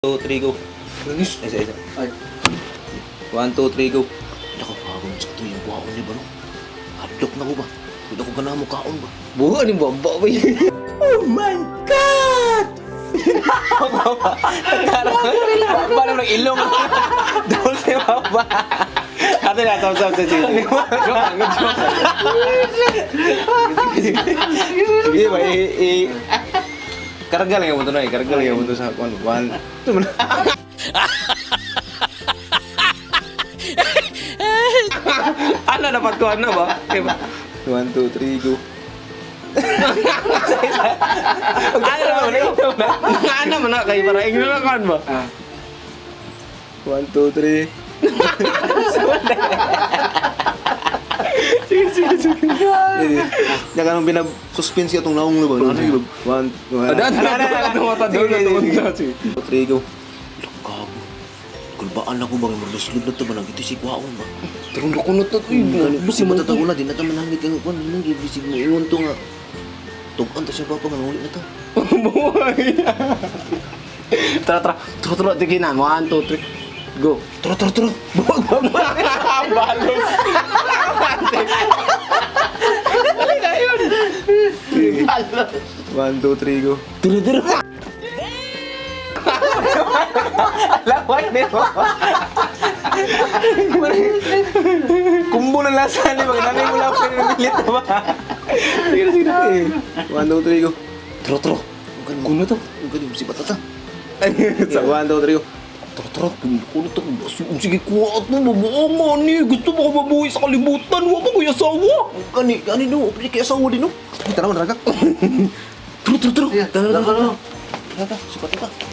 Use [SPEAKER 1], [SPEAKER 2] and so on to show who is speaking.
[SPEAKER 1] 2, 3, go. Isa.
[SPEAKER 2] Ay.
[SPEAKER 1] 1, 2, 3, go. Nakapagod sa ito yung kuhaon niya ba, no? Hadlock na ko ba? Hindi ako ganahan mo kaon ba?
[SPEAKER 2] Buha ni baba ba yun?
[SPEAKER 1] Oh my God! Paano ng ilong? Doon si Mama. Ate na, sam. Sige, ba, kargal nga mo ito na eh. Kargal nga mo ito sa 1. Ito mo na. Ano, dapat ko ano ba? 1, 2, 3, go. Ano naman na? Ano naman na? Kayo para ingin na kan ba? 1, 2, 3. Sige. Yan ka nang pinag-suspense itong naong ba? Ano yung 1, 2, 3, go. Lakago. Kulbaan ako ba? Maluslod na ito ba? Nagkito si Kwaon ba?
[SPEAKER 2] Tarong ko na ito.
[SPEAKER 1] Busi matatago na. Di na ito manangit ang kwan. Bisig mo ingon to nga. Tugan to siya pa pa. Manuli na ito.
[SPEAKER 2] Buhay. Tara. Tigin na. 1, 2, 3. Go.
[SPEAKER 1] Tara.
[SPEAKER 2] Balos. Dali na yun.
[SPEAKER 1] 1, 2, 3, go.
[SPEAKER 2] Tira.
[SPEAKER 1] Alaway din mo. Kumbo na lasa ni mga nanay mo lang ako namilit na ba? Sige. 1, 2, 3, go. Tro.
[SPEAKER 2] Kuno to.
[SPEAKER 1] Ang galing, si Patata. 1, 2, 3, go.
[SPEAKER 2] Tara. Kuno to. Sige, kuha at mo. Mabuong man eh. Gusto mo ko mabuhay sa kalibutan. Huwag ko yung asawa.
[SPEAKER 1] Kani no, pwede kaya asawa din no. Ay, tara mo, naraga. Tro.
[SPEAKER 2] Tara.
[SPEAKER 1] Tara, si Patata.